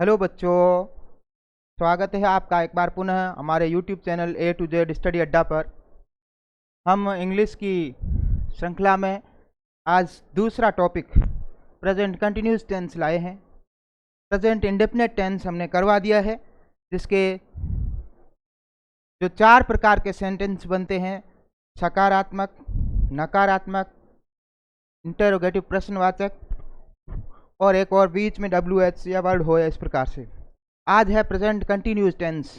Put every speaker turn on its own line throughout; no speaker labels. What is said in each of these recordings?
Hello बच्चों, स्वागत है आपका एक बार पुनः हमारे YouTube channel A to Z study Adda पर। हम इंग्लिश की श्रृंखला में आज दूसरा टॉपिक प्रेजेंट कंटिन्यूस टेंस लाए हैं। प्रेजेंट इंडेफिनिट टेंस हमने करवा दिया है, जिसके जो 4 प्रकार के सेंटेंस बनते हैं: सकारात्मक, नकारात्मक, इंटरोगेटिव प्रश्नवाचक और एक और बीच में WH या वर्ड हो या इस प्रकार से। आज है प्रेजेंट कंटिन्यूस टेंस।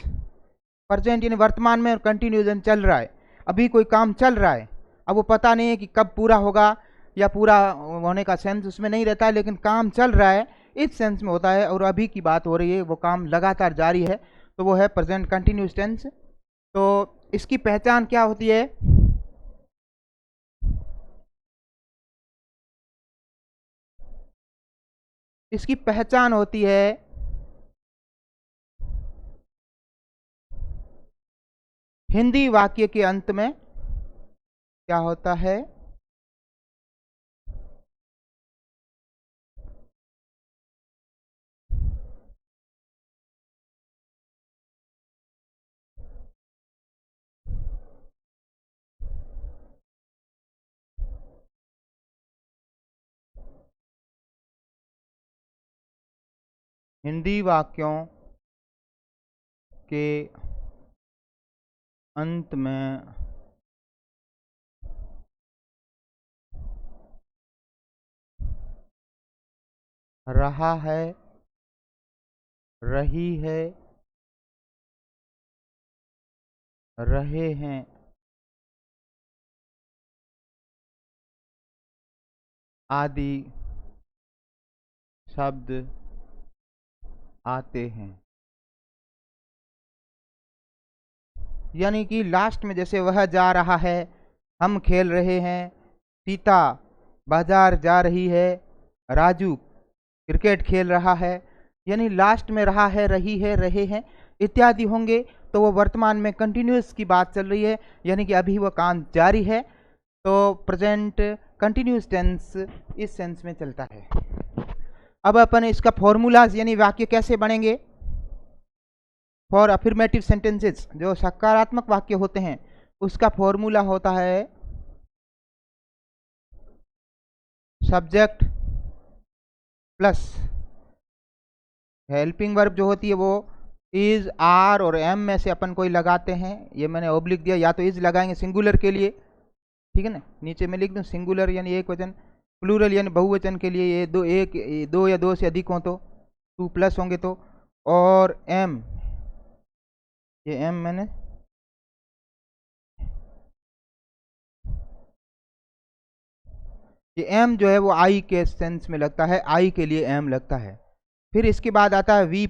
प्रेजेंट यानी वर्तमान में और कंटिन्यूजन चल रहा है, अभी कोई काम चल रहा है। अब वो पता नहीं है कि कब पूरा होगा या पूरा होने का सेंस उसमें नहीं रहता है, लेकिन काम चल रहा है इस सेंस में होता है। और अभी की बात हो रही है, वो काम लगातार जारी है, तो वो है प्रेजेंट कंटिन्यूस टेंस। तो इसकी पहचान क्या होती है? इसकी पहचान होती है हिंदी वाक्य के अंत में क्या होता है? हिंदी वाक्यों के अंत में रहा है, रही है, रहे हैं आदि शब्द आते हैं। यानी कि लास्ट में जैसे वह जा रहा है, हम खेल रहे हैं, सीता बाजार जा रही है, राजू क्रिकेट खेल रहा है, यानी लास्ट में रहा है, रही है, रहे हैं इत्यादि होंगे, तो वो वर्तमान में कंटिन्यूस की बात चल रही है, यानी कि अभी वो काम जारी है। तो प्रेजेंट कंटिन्यूस टेंस इस सेंस में चलता है। अब अपन इसका फॉर्मूलाज यानी वाक्य कैसे बनेंगे फॉर अफर्मेटिव सेंटेंसेस, जो सकारात्मक वाक्य होते हैं उसका फॉर्मूला होता है सब्जेक्ट प्लस हेल्पिंग वर्ब जो होती है वो इज, आर और एम में से अपन कोई लगाते हैं। ये मैंने ओब्लिक दिया, या तो इज लगाएंगे सिंगुलर के लिए, ठीक है ना, नीचे मैं लिख दूं सिंगुलर यानी एक वचन, प्लूरल यानी बहुवचन के लिए ये दो या दो से अधिक हो तो टू प्लस होंगे तो, और एम, ये एम मैंने ये एम जो है वो आई के सेंस में लगता है, आई के लिए एम लगता है। फिर इसके बाद आता है वी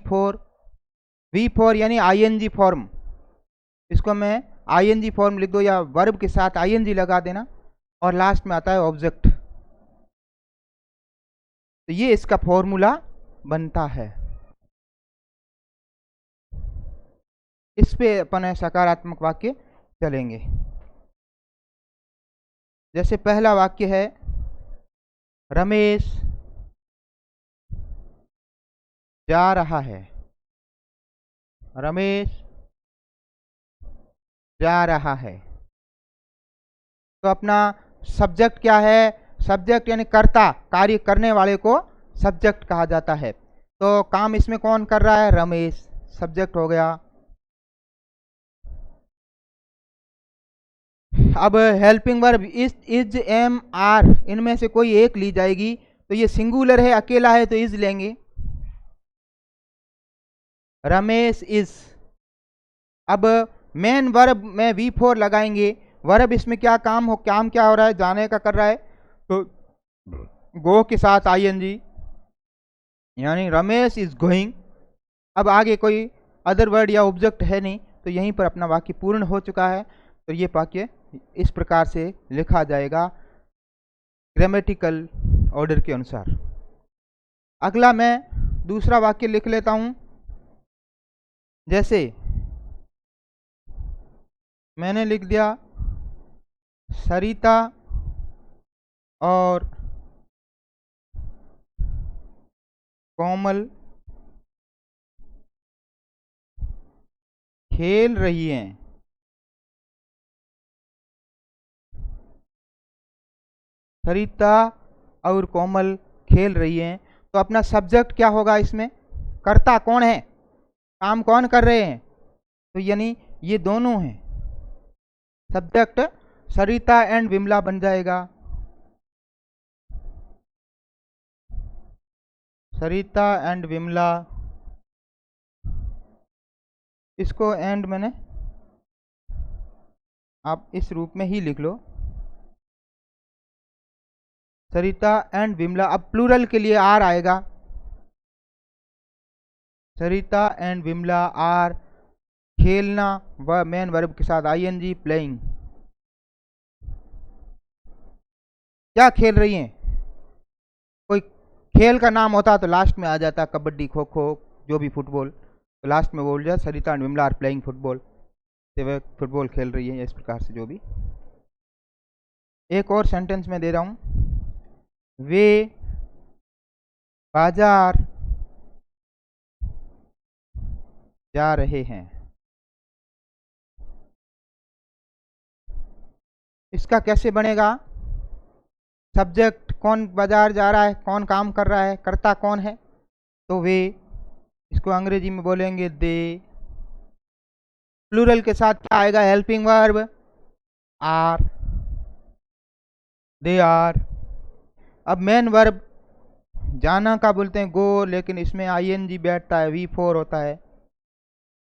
फोर यानी आईएनजी फॉर्म, इसको मैं आईएनजी फॉर्म लिख दो या वर्ब के साथ आईएनजी लगा देना, और लास्ट में आता है ऑब्जेक्ट। तो ये इसका फॉर्मूला बनता है। इस पे अपन सकारात्मक वाक्य चलेंगे। जैसे पहला वाक्य है रमेश जा रहा है, रमेश जा रहा है। तो अपना सब्जेक्ट क्या है? सब्जेक्ट यानी कर्ता, कार्य करने वाले को सब्जेक्ट कहा जाता है। तो काम इसमें कौन कर रहा है? रमेश, सब्जेक्ट हो गया। अब helping verb is, am, are, इनमें से कोई एक ली जाएगी। तो ये सिंगुलर है, अकेला है तो इज लेंगे, रमेश इज। अब मेन वर्ब में V4 लगाएंगे। वर्ब इसमें क्या काम क्या हो रहा है? जाने का कर रहा है, तो गो के साथ आईएनजी, यानी रमेश इज गोइंग। अब आगे कोई अदर वर्ड या ऑब्जेक्ट है नहीं, तो यहीं पर अपना वाक्य पूर्ण हो चुका है। तो ये वाक्य इस प्रकार से लिखा जाएगा ग्रामेटिकल ऑर्डर के अनुसार। अगला मैं दूसरा वाक्य लिख लेता हूं। जैसे मैंने लिख दिया सरिता और कोमल खेल रही हैं। सरिता और कोमल खेल रही हैं। तो अपना सब्जेक्ट क्या होगा इसमें? कर्ता कौन है, काम कौन कर रहे हैं? तो यानी ये दोनों हैं। सब्जेक्ट सरिता एंड विमला बन जाएगा। सरिता एंड विमला, इसको एंड मैंने आप इस रूप में ही लिख लो, सरिता एंड विमला। अब प्लूरल के लिए आर आएगा, सरिता एंड विमला आर खेलना व मेन वर्ब के साथ आईएनजी प्लेइंग। क्या खेल रही हैं? कोई खेल का नाम होता तो लास्ट में आ जाता, कबड्डी, खो खो, जो भी फुटबॉल, तो लास्ट में बोल जाए Sarita and Vimla are playing football, तो वह फुटबॉल खेल रही है। इस प्रकार से जो भी। एक और सेंटेंस में दे रहा हूं, वे बाजार जा रहे हैं। इसका कैसे बनेगा? सब्जेक्ट कौन बाजार जा रहा है, कौन काम कर रहा है, कर्ता कौन है? तो वे, इसको अंग्रेजी में बोलेंगे दे। प्लूरल के साथ क्या आएगा? Helping verb are, they are. अब मेन वर्ब जाना का बोलते हैं गो, लेकिन इसमें आईएनजी बैठता है, V4 होता है।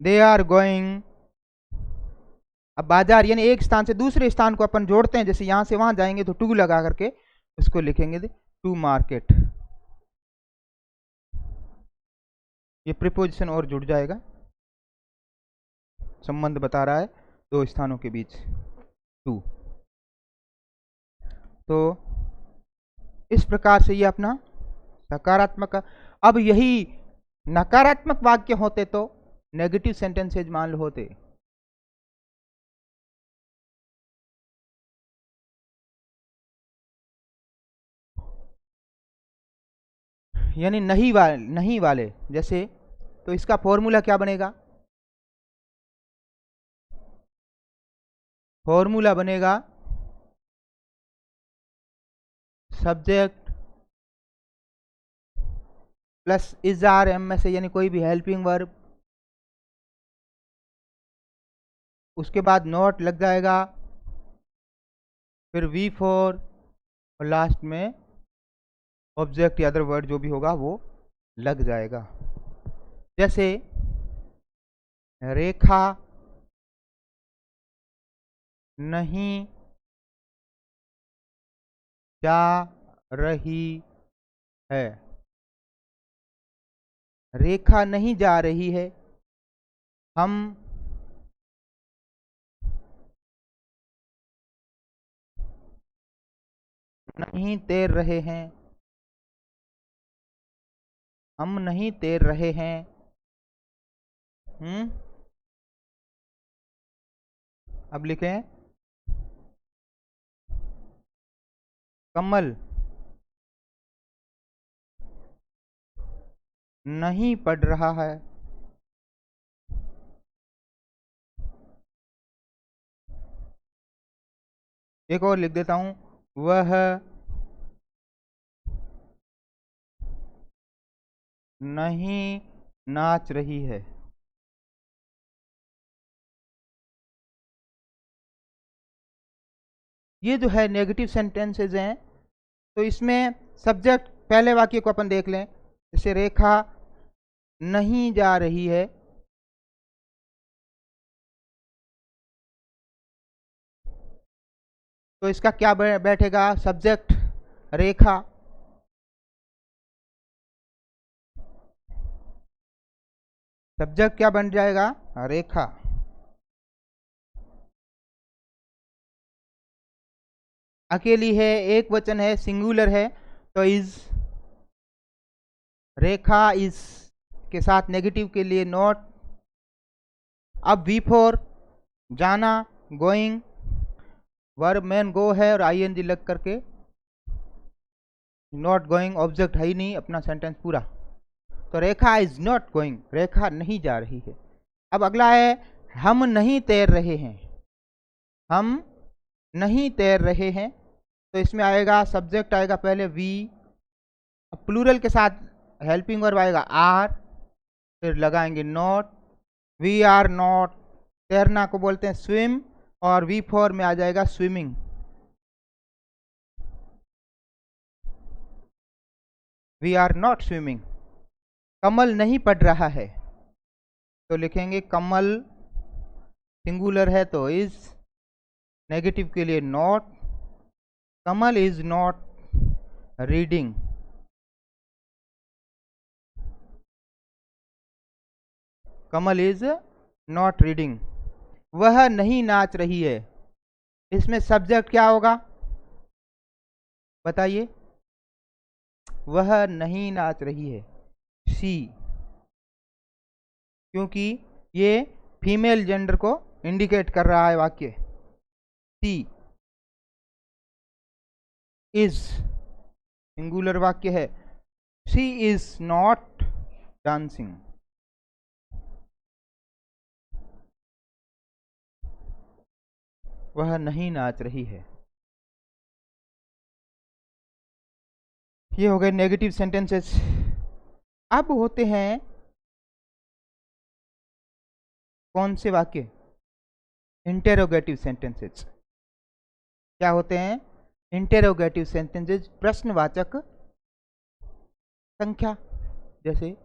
They are going. अब बाजार यानी एक स्थान से दूसरे स्थान को अपन जोड़ते हैं, जैसे यहां से वहां जाएंगे तो टू लगा करके उसको लिखेंगे टू मार्केट। ये प्रीपोजिशन और जुड़ जाएगा, संबंध बता रहा है दो स्थानों के बीच, टू। तो इस प्रकार से ये अपना सकारात्मक। अब यही नकारात्मक वाक्य होते तो नेगेटिव सेंटेंसेज मान लो होते, यानी नहीं वाले जैसे, तो इसका फॉर्मूला क्या बनेगा? फॉर्मूला बनेगा subject plus is are am में से, यानी कोई भी हेल्पिंग वर्ब, उसके बाद नोट लग जाएगा, फिर V4 और लास्ट में ऑब्जेक्ट या अदर वर्ड जो भी होगा वो लग जाएगा। जैसे रेखा नहीं जा रही है। रेखा नहीं जा रही है, हम नहीं तैर रहे हैं। हम नहीं तैर रहे हैं। अब लिखें कमल नहीं पढ़ रहा है। एक और लिख देता हूं, वह नहीं नाच रही है। ये जो है नेगेटिव सेंटेंसेज हैं, तो इसमें सब्जेक्ट पहले वाक्य को अपन देख लें, जैसे रेखा नहीं जा रही है, तो इसका क्या बैठेगा? सब्जेक्ट रेखा, सब्जेक्ट क्या बन जाएगा? रेखा। अकेली है, एक वचन है, सिंगुलर है, तो इज। रेखा इज के साथ नेगेटिव के लिए नॉट। अब V4 जाना, गोइंग, वर्ब मेन गो है और आईएनजी लग करके, नॉट गोइंग ऑब्जेक्ट है ही नहीं, अपना सेंटेंस पूरा। तो रेखा इज नॉट गोइंग, रेखा नहीं जा रही है। अब अगला है हम नहीं तैर रहे हैं, हम नहीं तैर रहे हैं। तो इसमें आएगा सब्जेक्ट आएगा पहले वी, प्लूरल के साथ हेल्पिंग वर्ब आएगा आर, फिर लगाएंगे नॉट, वी आर नॉट, तैरना को बोलते हैं स्विम, और वी फॉर में आ जाएगा swimming. We are not swimming. Kamal नहीं पढ़ रहा है, तो लिखेंगे कमल, सिंगुलर है तो इज, नेगेटिव के लिए not, Kamal is not reading. Kamal is not reading. वह नहीं नाच रही है, इसमें सब्जेक्ट क्या होगा बताइए? वह नहीं नाच रही है, सी, क्योंकि ये फीमेल जेंडर को इंडिकेट कर रहा है वाक्य। सी इज सिंगुलर वाक्य है, सी इज नॉट डांसिंग। वह नहीं नाच रही है। ये हो गए नेगेटिव सेंटेंसेस। अब होते हैं कौन से वाक्य? Interrogative sentences. क्या होते हैं इंटेरोगेटिव सेंटेंसेस? प्रश्नवाचक संख्या। जैसे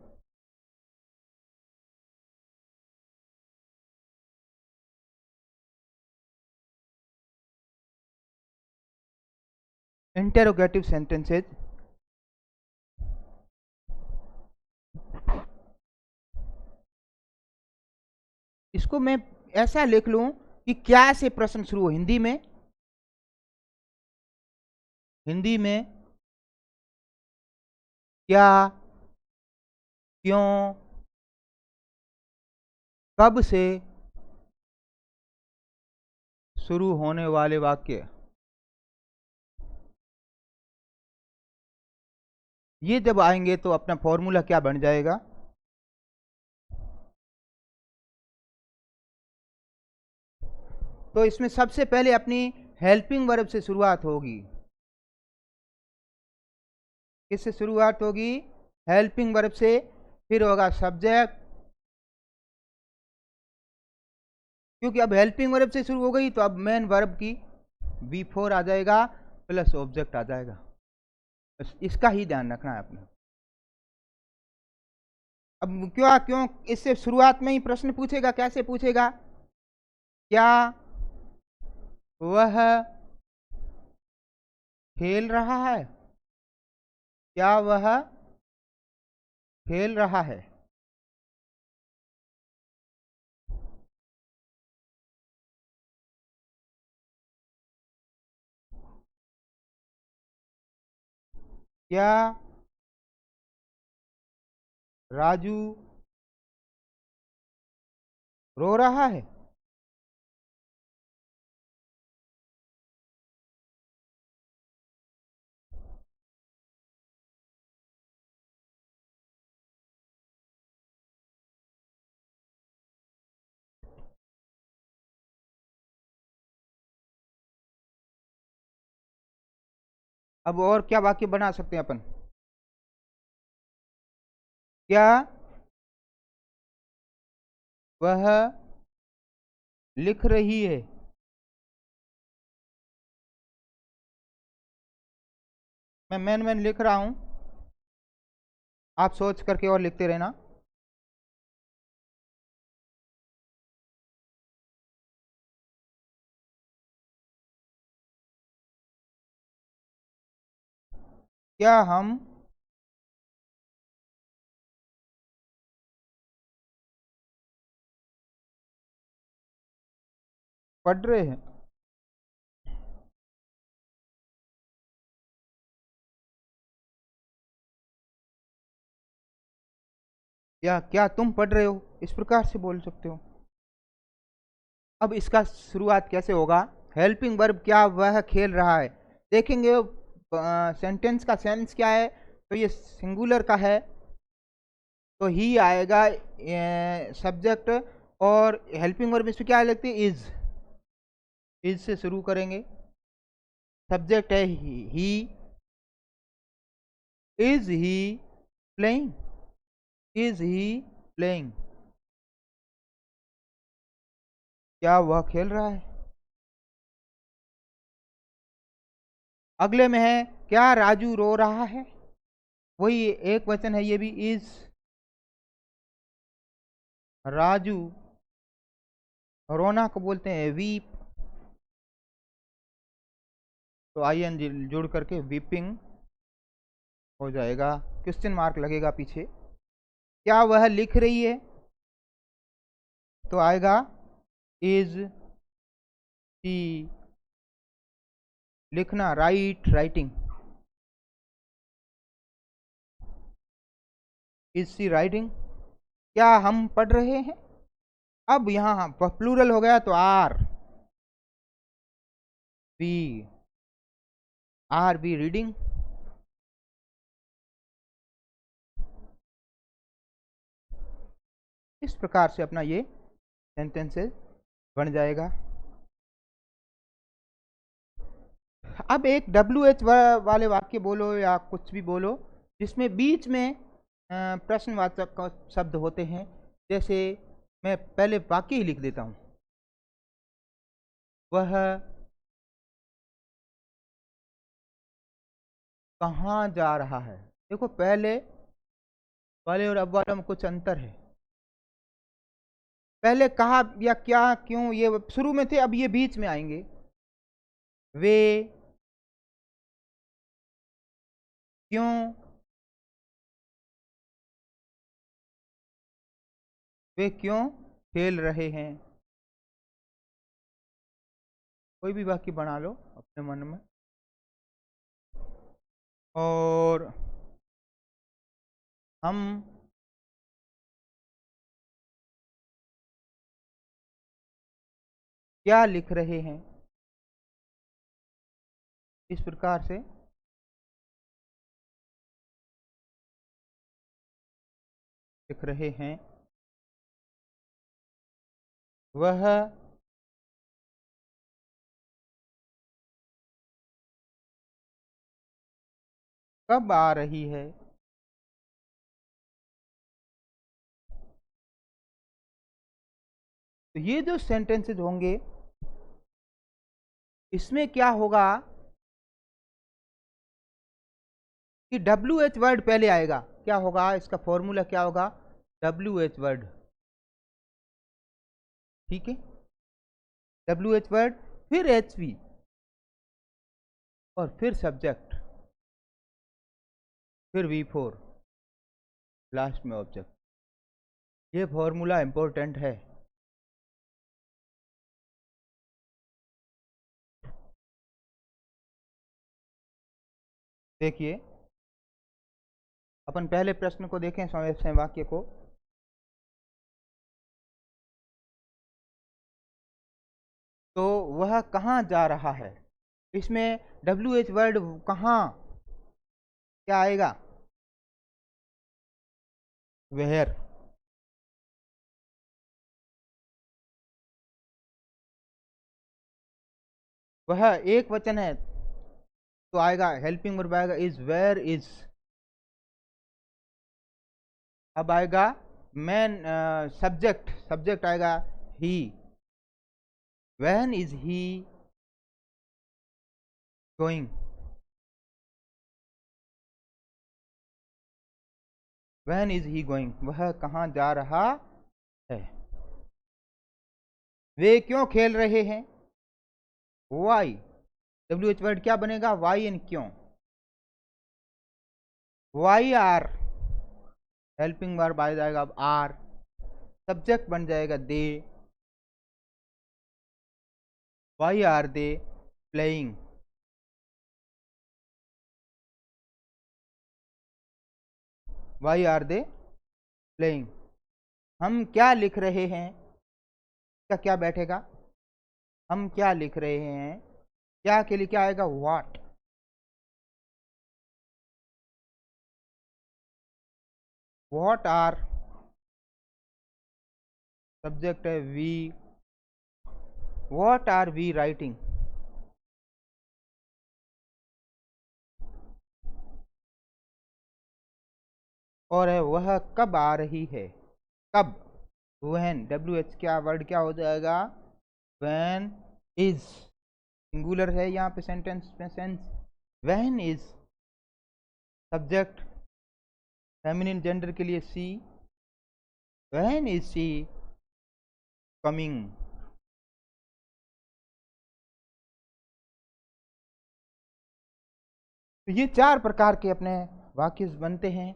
इंटेरोगेटिव सेंटेंसेस इसको मैं ऐसा लिख लूं कि क्या से प्रश्न शुरू हो। हिंदी में क्या, क्यों, कब से शुरू होने वाले वाक्य, ये जब आएंगे तो अपना फॉर्मूला क्या बन जाएगा? तो इसमें सबसे पहले अपनी हेल्पिंग वर्ब से शुरुआत होगी। किससे शुरुआत होगी? हेल्पिंग वर्ब से। फिर होगा सब्जेक्ट, क्योंकि अब हेल्पिंग वर्ब से शुरू हो गई तो अब मेन वर्ब की V4 आ जाएगा प्लस ऑब्जेक्ट आ जाएगा। बस इसका ही ध्यान रखना है अपने। अब क्यों इससे शुरुआत में ही प्रश्न पूछेगा। कैसे पूछेगा? क्या वह खेल रहा है? क्या वह खेल रहा है? क्या राजू रो रहा है? अब और क्या वाक्य बना सकते हैं अपन? क्या वह लिख रही है? मैं मैन लिख रहा हूं, आप सोच करके और लिखते रहना। क्या हम पढ़ रहे हैं? या क्या तुम पढ़ रहे हो? इस प्रकार से बोल सकते हो। अब इसका शुरुआत कैसे होगा? हेल्पिंग वर्ब क्या वह खेल रहा है। देखेंगे सेंटेंस का सेंस क्या है। तो ये सिंगुलर का है तो ही आएगा सब्जेक्ट, और हेल्पिंग वर्ब इसमें क्या लगती है, इज से शुरू करेंगे। सब्जेक्ट है he, is he playing, is he playing, क्या वह खेल रहा है। अगले में है क्या राजू रो रहा है, वही एक वचन है ये भी, इज राजू, रोना को बोलते हैं वीप, तो आई एन जी जुड़ करके वीपिंग हो जाएगा, क्वेश्चन मार्क लगेगा पीछे। क्या वह लिख रही है, तो आएगा इज शी, लिखना राइटिंग, इज शी राइटिंग। क्या हम पढ़ रहे हैं, अब यहाँ प्लूरल हो गया तो वी आर वी रीडिंग। इस प्रकार से अपना ये सेंटेंसेस बन जाएगा। अब एक WH वाले वाक्य बोलो या कुछ भी बोलो जिसमें बीच में प्रश्नवाचक का शब्द होते हैं। जैसे मैं पहले वाक्य ही लिख देता हूं, वह कहाँ जा रहा है। देखो पहले वाले और अब वाले में कुछ अंतर है। पहले कहा या क्या क्यों ये शुरू में थे, अब ये बीच में आएंगे। वे क्यों, वे क्यों खेल रहे हैं। कोई भी वाक्य बना लो अपने मन में। और हम क्या लिख रहे हैं, इस प्रकार से लिख रहे हैं। वह कब आ रही है, तो ये जो सेंटेंसेस होंगे इसमें क्या होगा कि WH वर्ड पहले आएगा। क्या होगा इसका फॉर्मूला, क्या होगा, WH वर्ड, ठीक है, WH वर्ड, फिर HV और फिर सब्जेक्ट, फिर V4, लास्ट में ऑब्जेक्ट। ये फॉर्मूला इंपॉर्टेंट है। देखिए अपन पहले प्रश्न को देखें, समय वाक्य को। तो वह कहाँ जा रहा है, इसमें WH वर्ड कहाँ क्या आएगा, वेयर। वह एक वचन है तो आएगा हेल्पिंग वर्ब आएगा इज, वेयर इज। अब आएगा मैन, सब्जेक्ट, सब्जेक्ट आएगा he, when is he going, when is he going, वह कहाँ जा रहा है। वे क्यों खेल रहे हैं, वाई, WH वर्ड क्या बनेगा, वाई एंड क्यों, वाई आर, हेल्पिंग वर्ब आ जाएगा अब आर, सब्जेक्ट बन जाएगा they, why are they playing, why are they playing. हम क्या लिख रहे हैं, क्या क्या बैठेगा, हम क्या लिख रहे हैं, क्या के लिए क्या आएगा, व्हाट, व्हाट आर सब्जेक्ट है we, what are we writing, और है वह कब आ रही है, कब, व्हेन, WH क्या वर्ड क्या हो जाएगा, व्हेन इज, सिंगुलर है यहाँ पे सेंटेंस में sense, when is subject, feminine gender के लिए सी, व्हेन इज सी कमिंग। तो ये 4 प्रकार के अपने वाक्य बनते हैं।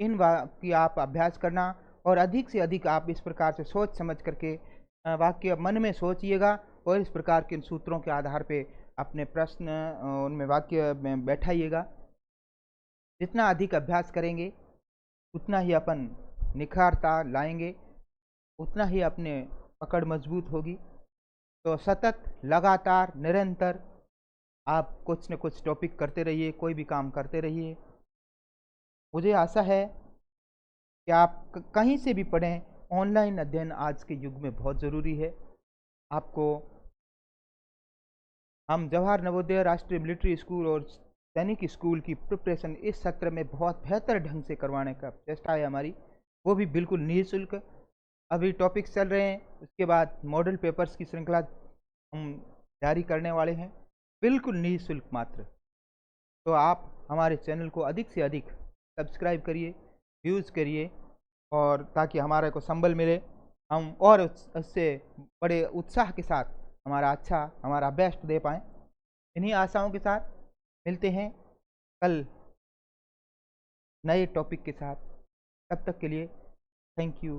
इन वाक्य आप अभ्यास करना और अधिक से अधिक आप इस प्रकार से सोच समझ करके वाक्य मन में सोचिएगा और इस प्रकार के सूत्रों के आधार पे अपने प्रश्न उनमें वाक्य में बैठाइएगा। जितना अधिक अभ्यास करेंगे उतना ही अपन निखारता लाएंगे, उतना ही अपने पकड़ मजबूत होगी। तो सतत, लगातार, निरंतर आप कुछ न कुछ टॉपिक करते रहिए, कोई भी काम करते रहिए। मुझे आशा है कि आप कहीं से भी पढ़ें, ऑनलाइन अध्ययन आज के युग में बहुत ज़रूरी है। आपको हम जवाहर नवोदय राष्ट्रीय मिलिट्री स्कूल और सैनिक स्कूल की प्रिपरेशन इस सत्र में बहुत बेहतर ढंग से करवाने का चेष्टा है हमारी, वो भी बिल्कुल निःशुल्क। अभी टॉपिक्स चल रहे हैं, उसके बाद मॉडल पेपर्स की श्रृंखला हम जारी करने वाले हैं, बिल्कुल निःशुल्क मात्र। तो आप हमारे चैनल को अधिक से अधिक सब्सक्राइब करिए, व्यूज़ करिए, और ताकि हमारे को संबल मिले, हम और उससे बड़े उत्साह के साथ हमारा बेस्ट दे पाएँ। इन्हीं आशाओं के साथ मिलते हैं कल नए टॉपिक के साथ। तब तक के लिए थैंक यू।